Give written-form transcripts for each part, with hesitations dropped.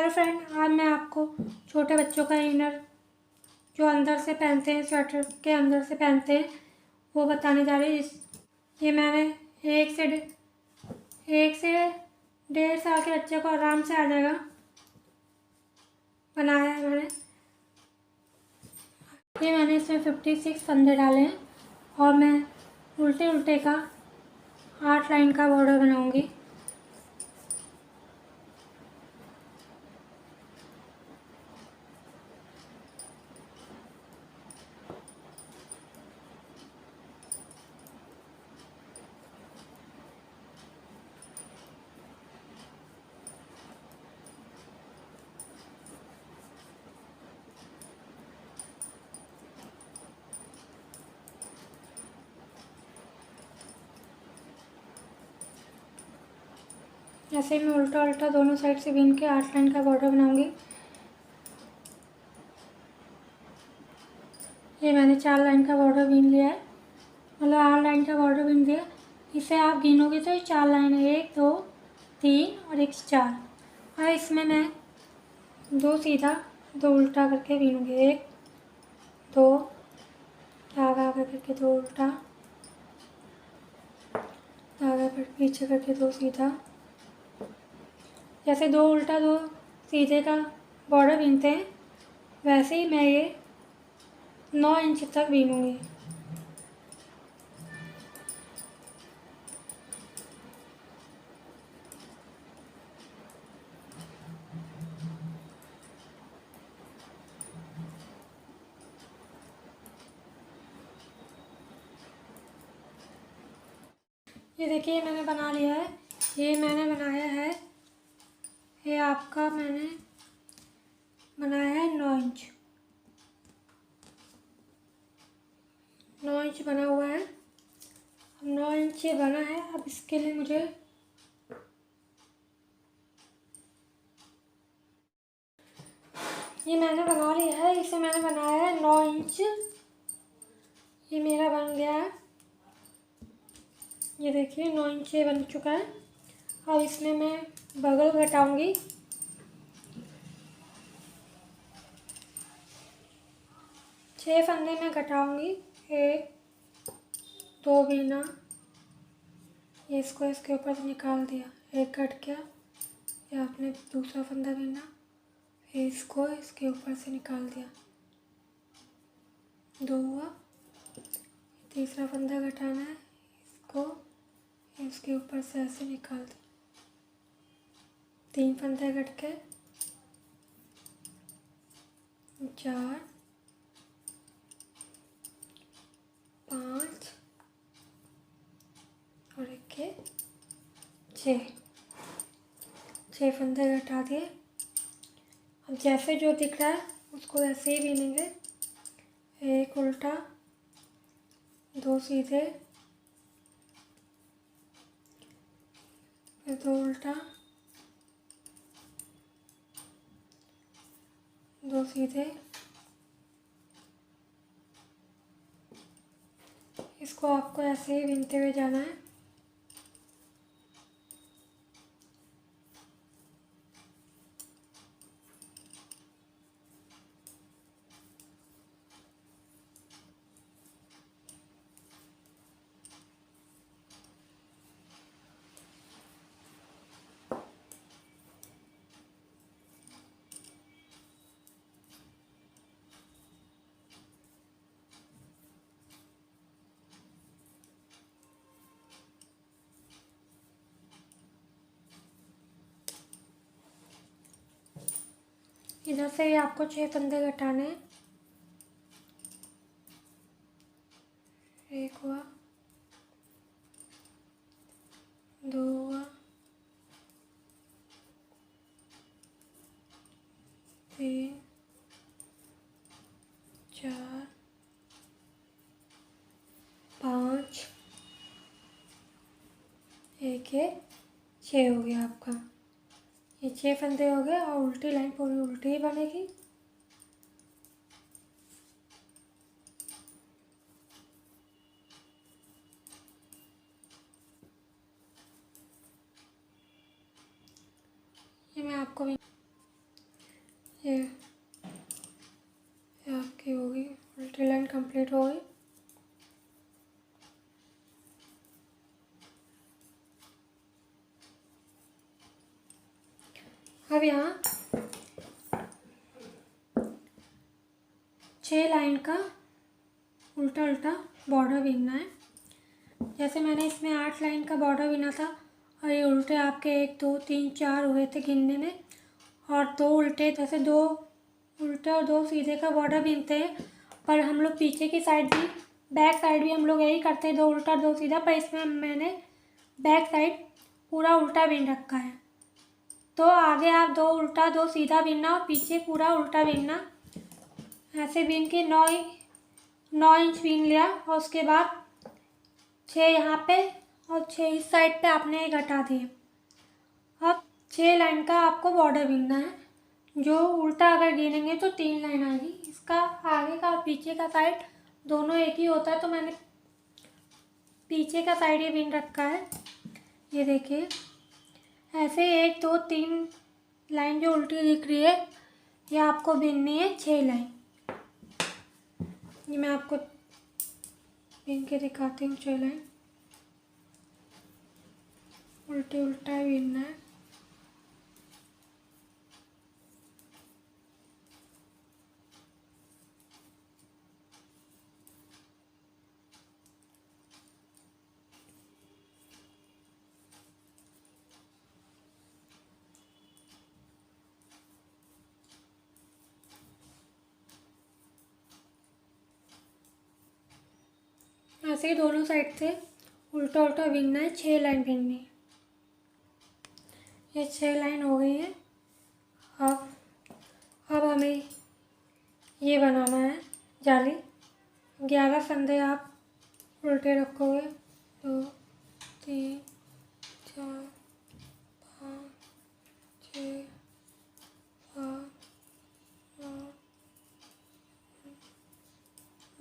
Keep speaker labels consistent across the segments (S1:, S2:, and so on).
S1: Hello friend, आज मैं आपको छोटे बच्चों का इनर जो अंदर से पहनते हैं, स्वेटर के अंदर से पहनते हैं, वो बताने जा रही हूँ। ये मैंने एक से 1.5 साल के बच्चे को आराम से आ जाएगा बनाया है मैंने इसमें 56 फंदे डाले हैं और मैं उल्टे उल्टे का 8 लाइन का बॉर्डर बनाऊंगी। ऐसे ही मैं उल्टा उल्टा दोनों साइड से बीन के 8 लाइन का बॉर्डर बनाऊंगी। ये मैंने 4 लाइन का बॉर्डर बीन लिया है, मतलब 8 लाइन का बॉर्डर बीन दिया। इसे आप गिनोगे तो ये 4 लाइन है, 1 2 3 और एक 4। और इसमें मैं 2 सीधा 2 उल्टा करके बीनूंगी। 1 2 धागा करके 2 उल्टा, धागा पर पीछे करके 2 सीधा। जैसे 2 उल्टा 2 सीधे का बॉर्डर बीनते हैं, वैसे ही मैं ये 9 इंच तक बीनूंगी। ये देखिए मैंने बना लिया है। ये मैंने बनाया है, ये आपका मैंने बनाया है 9 इंच। 9 इंच बना हुआ है। अब 9 इंच ये बना है। अब इसके लिए मुझे ये मैंने बना लिया है। इसे मैंने बनाया है 9 इंच। ये मेरा बन गया है। ये देखिए 9 इंच ये बन चुका है। अब इसमें मैं बगल घटाऊंगी। 6 फंदे में घटाऊंगी। 1 2 बीना, ये इसको इसके ऊपर से निकाल दिया, एक कट गया। या आपने दूसरा फंदा बीना, फिर इसको इसके ऊपर से निकाल दिया, 2 हुआ। तीसरा फंदा घटाना है, इसको इसके ऊपर से ऐसे निकाल दिया, 3 फंदे घट के 4 5 और एक के 6 फंदे घटा दिए। अब जैसे जो दिख रहा है उसको ऐसे ही बीनेंगे। 1 उल्टा 2 सीधे, फिर 2 उल्टा 2 सीधे। इसको आपको ऐसे ही बीनते हुए जाना है। इधर से ही आपको 6 फंदे घटाने हैं। 1 हुआ, 2 हुआ, 3 4 5, एक ये 6 हो गया आपका। ये 6 फंदे हो गए और उल्टी लाइन पूरी उल्टी ही बनेगी। ये मैं आपको अब यहाँ 6 लाइन का उल्टा उल्टा बॉर्डर बीनना है। जैसे मैंने इसमें 8 लाइन का बॉर्डर बीना था और ये उल्टे आपके 1 2 3 4 हुए थे गिनने में, और 2 उल्टे, जैसे 2 उल्टे और 2 सीधे का बॉर्डर बीनते हैं। पर हम लोग पीछे की साइड भी, बैक साइड भी हम लोग यही करते हैं, 2 उल्टा 2 सीधा। पर इसमें मैंने बैक साइड पूरा उल्टा बीन रखा है। तो आगे आप 2 उल्टा 2 सीधा बीनना और पीछे पूरा उल्टा बीनना। ऐसे बीन के 9 इंच बीन लिया और उसके बाद 6 यहाँ पे और 6 इस साइड पे आपने घटा दिए। अब 6 लाइन का आपको बॉर्डर बीनना है। जो उल्टा अगर गिनेंगे तो 3 लाइन आएगी। इसका आगे का और पीछे का साइड दोनों एक ही होता है, तो मैंने पीछे का साइड ही बीन रखा है। ये देखिए, ऐसे 1 2 3 लाइन जो उल्टी दिख रही है, ये आपको बीननी है 6 लाइन। ये मैं आपको बीन के दिखाती हूँ। 6 लाइन उल्टे उल्टा ही बीनना है। ऐसे ही दोनों साइड से उल्टा उल्टा बीनना है। 6 लाइन बीननी है। ये 6 लाइन हो गई है। अब हमें ये बनाना है जाली। 11 फंदे आप उल्टे रखोगे। 2 3 4 5 6 7 9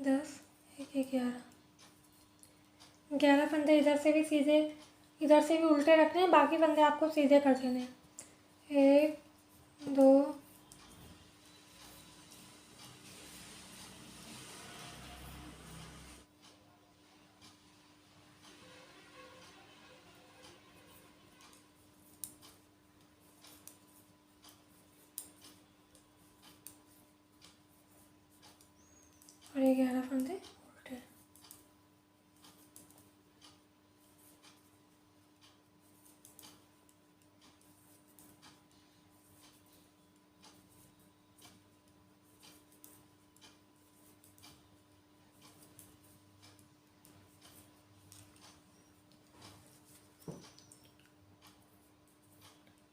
S1: 10 11 11 फंदे इधर से भी सीधे, इधर से भी उल्टे रखने हैं। बाकी फंदे आपको सीधे कर देने हैं। 1 2 और 11 फंदे उल्टे।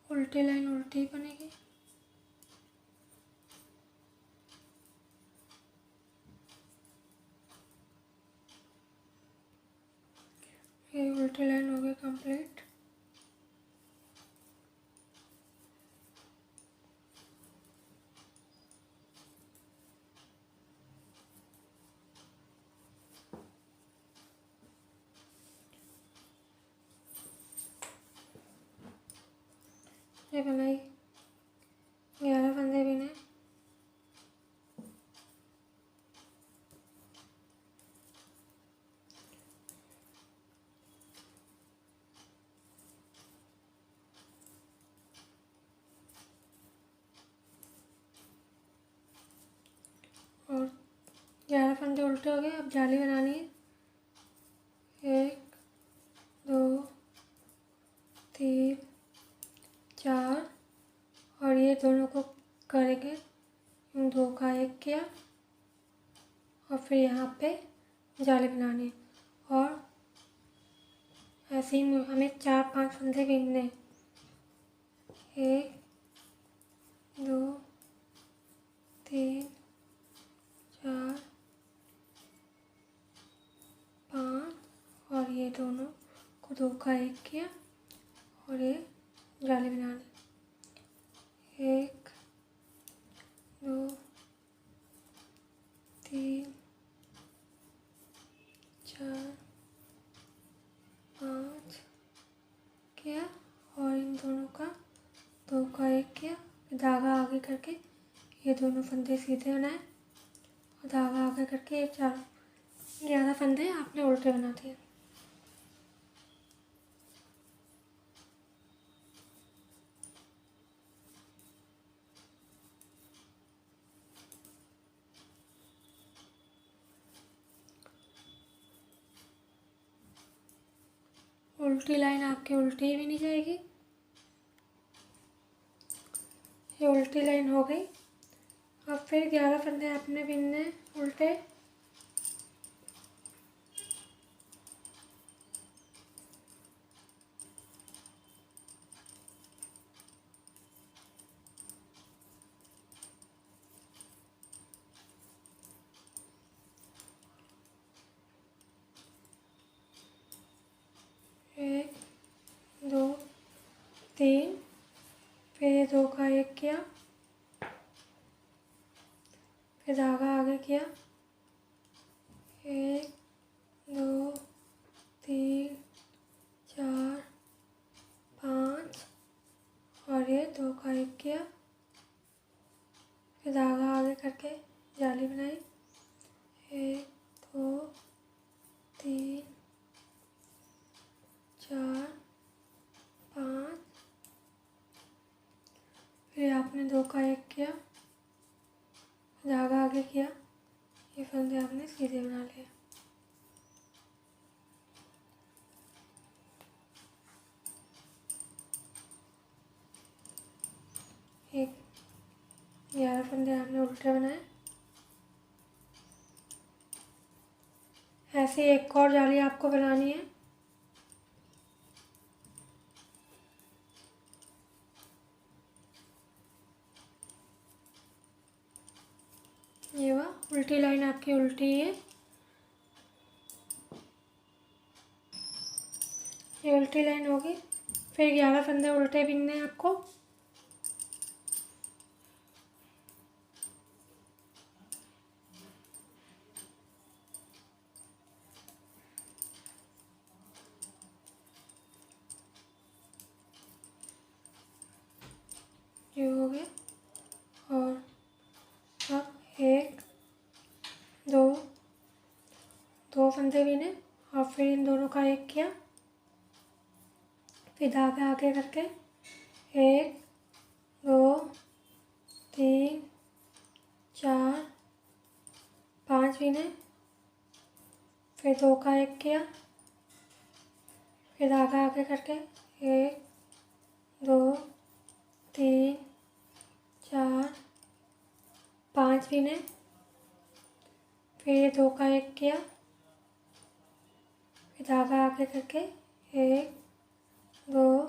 S1: उल्टी लाइन उल्टी ही बनेगी। ये उल्टी लाइन हो गई कंप्लीट। ये बनाई 11 फंदे बिने। और 11 फंदे उल्टे हो गए। अब जाली बनानी है। 1 2 3 4 और ये दोनों को करेंगे। इन 2 का 1 किया और फिर यहाँ पे जाली बनानी है। और ऐसे ही हमें 4 5 फंदे बीनने हैं। 1 2 3 4 5 और ये दोनों को 2 का 1 किया और ये जाली बनानी। 1 2 3 4 5 किया और इन दोनों का 2 का 1 किया। धागा आगे करके ये दोनों फंदे सीधे बनाए और धागा आगे करके ये 11 फंदे आपने उल्टे बना दिए। उल्टी लाइन आपकी उल्टी भी नहीं जाएगी। ये उल्टी लाइन हो गई। अब फिर 11 फंदे आपने बिनने उल्टे। एक, दो, तीन, फिर 2 का 1 किया, फिर धागा आगे किया, 1, 2, 3, 4, 5 और ये 2 का 1 किया, फिर धागा आगे करके जाली बनाई, 1, 2, 3, 4, 5, फिर आपने 2 का 1 किया, धागा आगे किया, ये फंदे आपने सीधे बना लिए। एक 11 फंदे आपने उल्टे बनाए। ऐसे एक और जाली आपको बनानी है। ये वह उल्टी लाइन आपकी उल्टी है। ये उल्टी लाइन होगी। फिर 11 फंदे उल्टे बिनने हैं आपको। ये हो गए। और अब 1, 2 फंदे बिने और फिर इन दोनों का 1 किया, फिर धागा आगे करके 1, 2, 3, 4, 5 बिने, फिर 2 का 1 किया, फिर धागा आगे करके 1, 2, 3, 4, 5 बिने, फिर 2 का 1 किया, फिर धागा आगे करके 1, 2,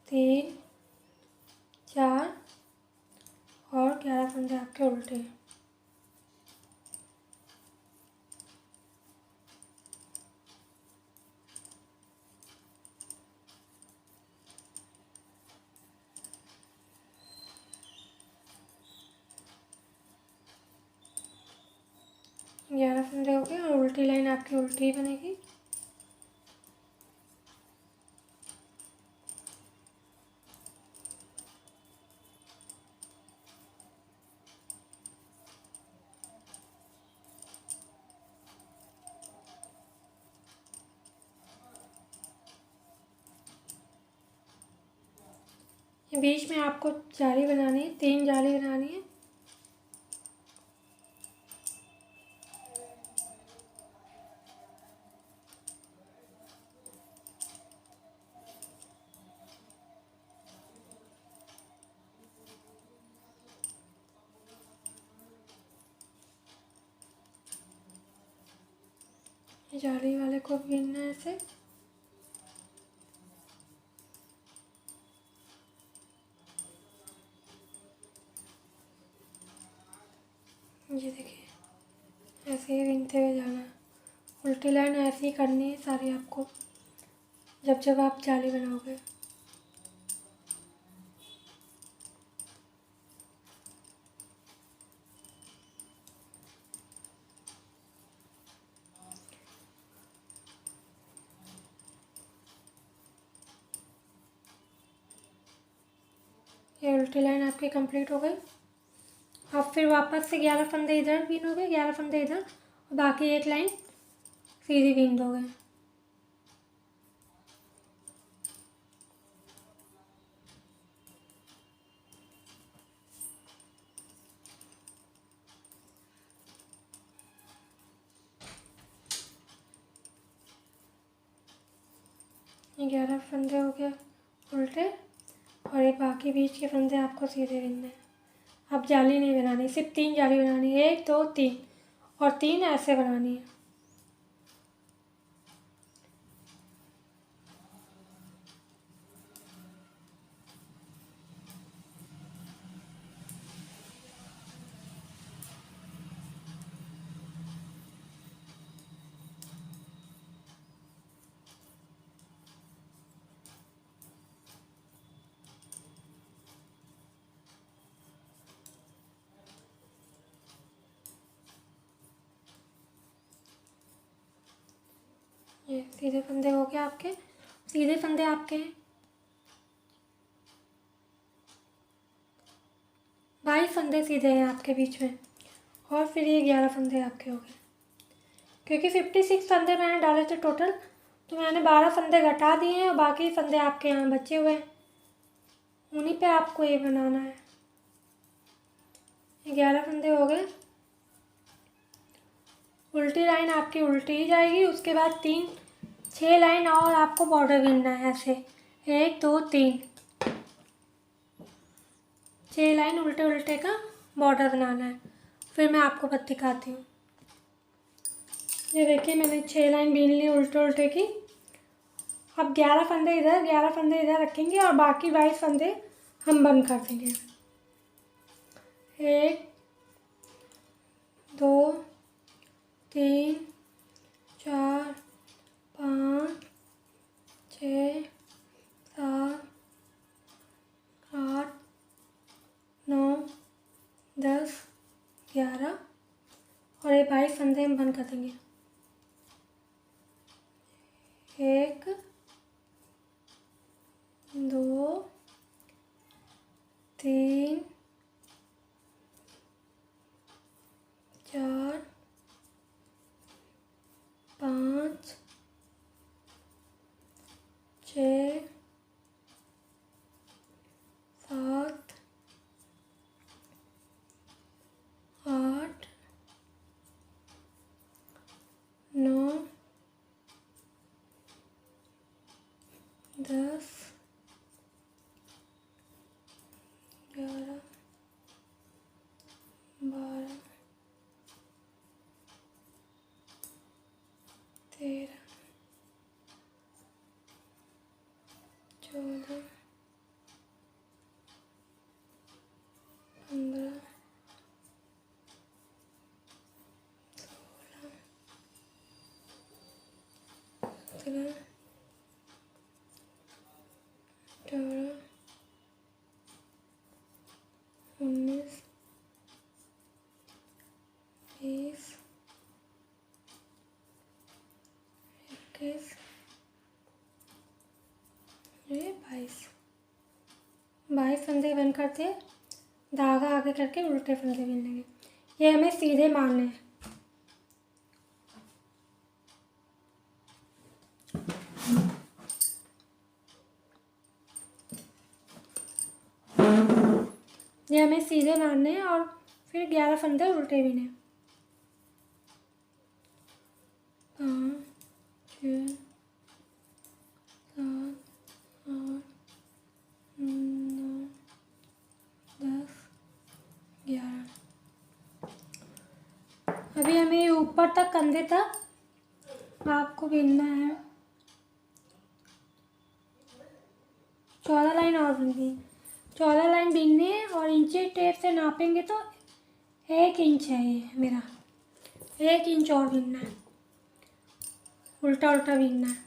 S1: 3, 4 और 11 फंदे आपके उल्टे हैं। ग्यारह फंदे हो गए और उल्टी लाइन आपकी उल्टी ही बनेगी। बीच में आपको जाली बनानी है, 3 जाली बनानी है। जाली वाले को बीनना है ऐसे। ये देखिए, ऐसे ही बीनते हुए जाना है। उल्टी लाइन ऐसे ही करनी है सारी आपको, जब जब आप जाली बनाओगे। ये उल्टी लाइन आपकी कंप्लीट हो गई। अब फिर वापस से 11 फंदे इधर बीनोगे, 11 फंदे इधर और बाकी एक लाइन सीधी बीन दोगे। ये 11 फंदे हो गए उल्टे, और ये बाकी बीच के फंदे आपको सीधे बिनने हैं। अब जाली नहीं बनानी, सिर्फ 3 जाली बनानी है, 1 2 3, और 3 ऐसे बनानी है। ये सीधे फंदे हो गए आपके, सीधे फंदे आपके हैं 22 फंदे सीधे हैं आपके बीच में, और फिर ये 11 फंदे आपके हो गए। क्योंकि 56 फंदे मैंने डाले थे टोटल, तो मैंने 12 फंदे घटा दिए हैं और बाकी फंदे आपके यहाँ बचे हुए हैं, उन्हीं पे आपको ये बनाना है। 11 फंदे हो गए। उल्टी लाइन आपकी उल्टी ही जाएगी, उसके बाद 6 लाइन और आपको बॉर्डर गिनना है ऐसे, 1 2 3, 6 लाइन उल्टे उल्टे का बॉर्डर बनाना है। फिर मैं आपको बस दिखाती हूँ। ये देखिए मैंने 6 लाइन बीन ली उल्टे उल्टे की। अब 11 फंदे इधर, 11 फंदे इधर रखेंगे और बाकी 22 फंदे हम बंद कर देंगे। 1 2 3 4 5 6 7 8 9 10 11, और ये 22 फंदे हम बंद कर देंगे। 1 2 3 4 5 6 7 8 9 10 11 12 13 14 15 16 17 18 19 20 21, ये 22 फंदे बंद करते, धागा आगे करके उल्टे फंदे बिन लेंगे। ये हमें सीधे मारने हैं। ये हमें सीधे मारने हैं और फिर 11 फंदे उल्टे बिने। 5 6 7 8 9 10 11। अभी हमें ऊपर तक कंधे तक आपको बिनना है। 14 लाइन और बिननी है, 14 लाइन बिननी है, और इंची टेप से नापेंगे तो 1 इंच है ये मेरा, 1 इंच और बिनना है, उल्टा उल्टा बिनना है।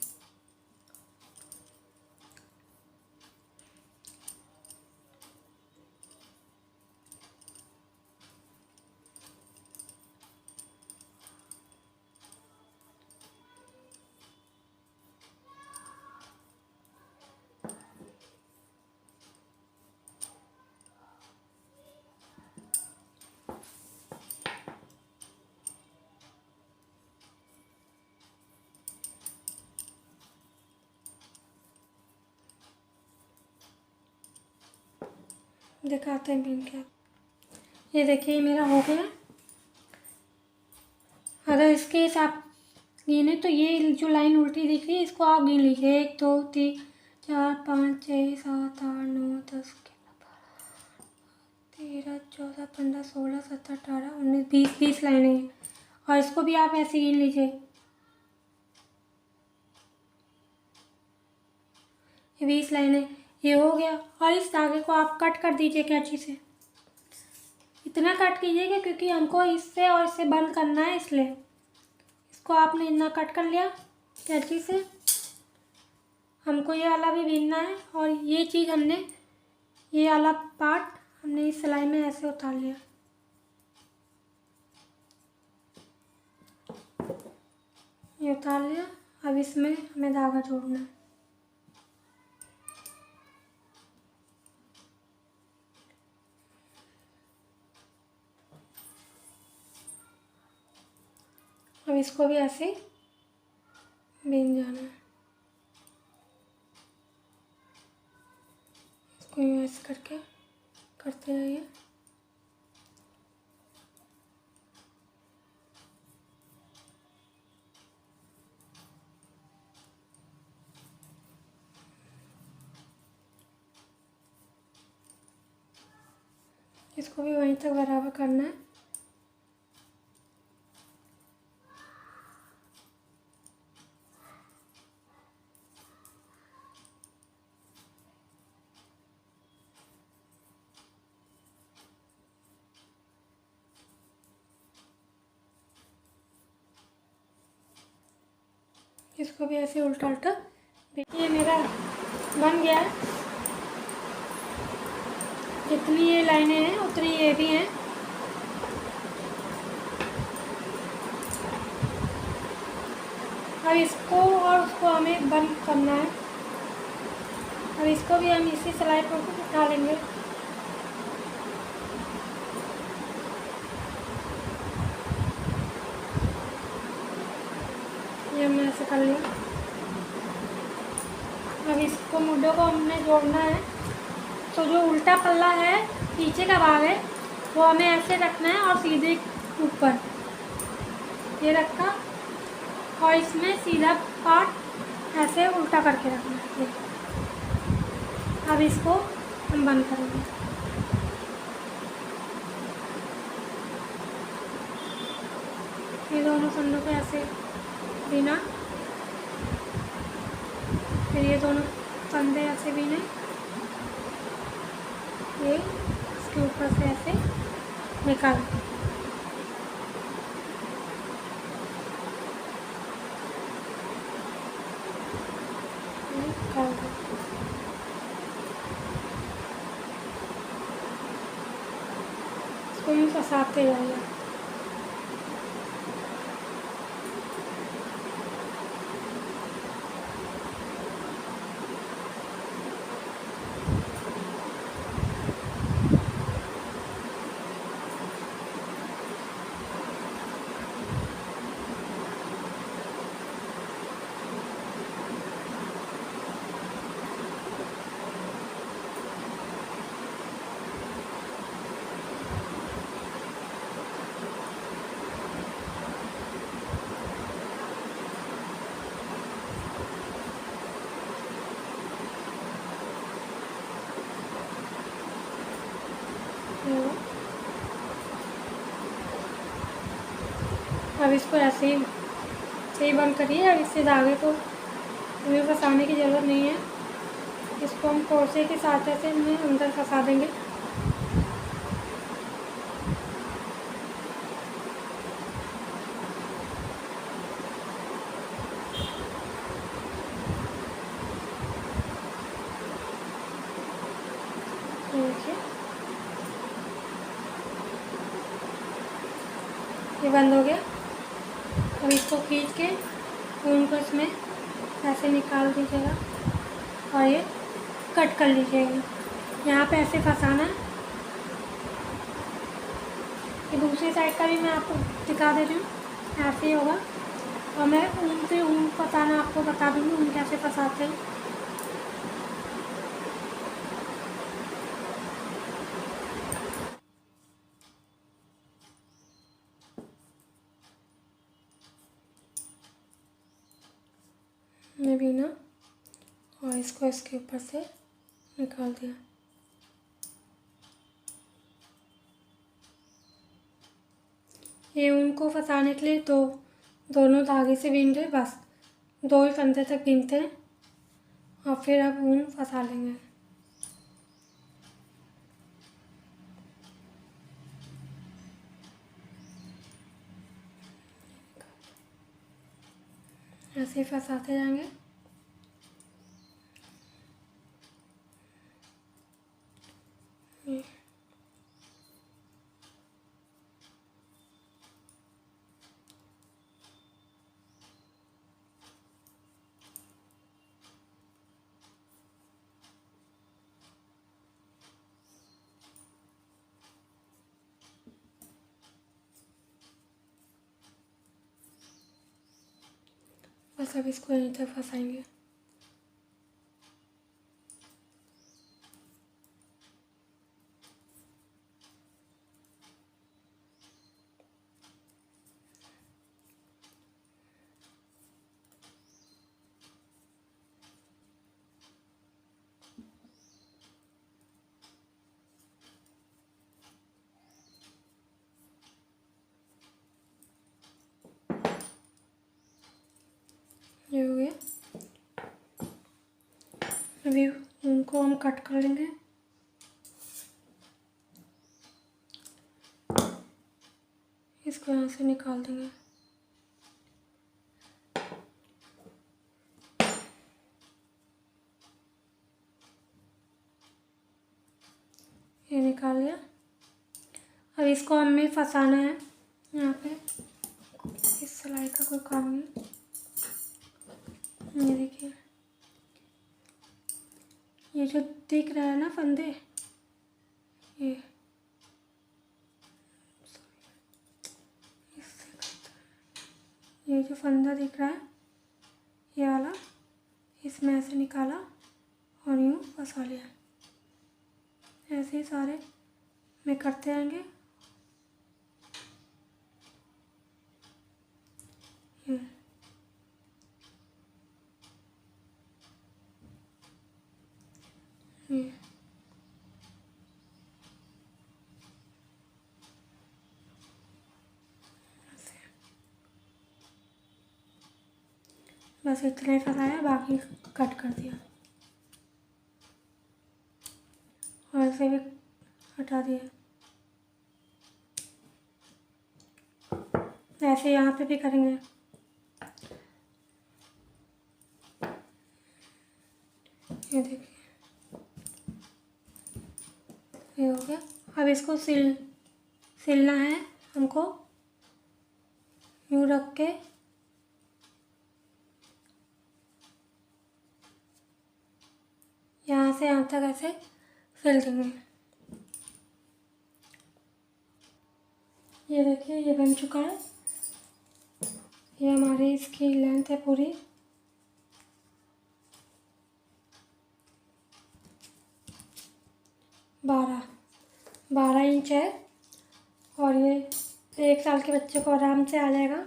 S1: दिखाते हैं बिन के। ये देखिए मेरा हो गया। अगर इसके हिसाब गिने तो ये जो लाइन उल्टी दिख रही है इसको आप गिन लीजिए। 1 2 3 4 5 6 7 8 9 10 11 12 13 14 15 16 17 18 19 20 20 लाइनें हैं। और इसको भी आप ऐसे गिन लीजिए। ये 20 लाइनें, ये हो गया। और इस धागे को आप कट कर दीजिए कैंची से। इतना कट कीजिएगा क्योंकि हमको इससे और इससे बंद करना है, इसलिए इसको आपने इतना कट कर लिया कैंची से। हमको ये वाला भी बीनना है और ये चीज़ हमने, ये वाला पार्ट हमने इस सिलाई में ऐसे उतार लिया। ये उतार लिया। अब इसमें हमें धागा जोड़ना है। अब इसको भी ऐसे बीन जाना है। इसको ऐसे करके करते रहिए। इसको भी वहीं तक बराबर करना है। इसको भी ऐसे उल्टा उल्टा। देखिए मेरा बन गया है। जितनी ये लाइनें हैं उतनी ये भी हैं। अब इसको और उसको हमें बंद करना है। और इसको भी हम इसी सिलाई पर उठा लेंगे। ये हमने ऐसे कर लिया। अब इसको मुड्ढों को हमने जोड़ना है। तो जो उल्टा पल्ला है, पीछे का भाग है, वो हमें ऐसे रखना है और सीधे ऊपर ये रखा। और इसमें सीधा पार्ट ऐसे उल्टा करके रखना है। अब इसको हम बंद करेंगे। ये दोनों फंदों को ऐसे बीना, फिर ये दोनों फंदे ऐसे बीने, ये इसके ऊपर से ऐसे निकाल। इसको यूँ फंसाते जाइए। अब इसको ऐसे ही बंद करिए। अब इससे धागे को हमें फंसाने की ज़रूरत नहीं है। इसको हम क्रोशे के साथ ऐसे में अंदर फंसा देंगे। ये बंद हो गया। अब इसको खींच के ऊन को इसमें ऐसे निकाल दीजिएगा और ये कट कर लीजिएगा। यहाँ पे ऐसे फंसाना है। ये दूसरी साइड का भी मैं आपको दिखा दे रही हूँ। ऐसे ही होगा। और मैं ऊन से ऊन फंसाना आपको बता दूँगी, ऊन कैसे फंसाते हैं। इसमें भी ना, और इसको इसके ऊपर से निकाल दिया। ये ऊन को फंसाने के लिए तो दोनों धागे से बीन रहे, बस 2 ही फंदे तक बीनते हैं और फिर अब ऊन फंसा लेंगे। ऐसे ही फंसाते जाएंगे। बस अब इसको यहीं तक फंसाएंगे। ये हो गया। अभी उनको हम कट कर लेंगे। इसको यहाँ से निकाल देंगे। ये निकाल लिया। अब इसको हमें फंसाना है यहाँ पे। इस सिलाई का कोई काम नहीं। ये देखिए, ये जो दिख रहा है ना फंदे, ये ये जो फंदा दिख रहा है ये वाला, इसमें ऐसे निकाला और यूँ फंसा लिया। ऐसे ही सारे में करते रहेंगे। ये बस इतना ही फंसाया, बाकी कट कर दिया और ऐसे भी हटा दिया। ऐसे यहाँ पे भी करेंगे। ये देखिए, ये हो गया। अब इसको सिलना है हमको। यूँ रख के यहाँ से यहाँ तक ऐसे सिल देंगे। ये देखिए, ये बन चुका है। ये हमारी इसकी लेंथ है पूरी 12 इंच है और ये 1 साल के बच्चे को आराम से आ जाएगा।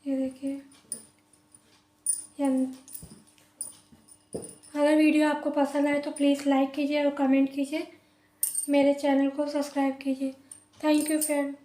S1: ये देखिए, अगर वीडियो आपको पसंद आए तो प्लीज़ लाइक कीजिए और कमेंट कीजिए। मेरे चैनल को सब्सक्राइब कीजिए। Thank you friend.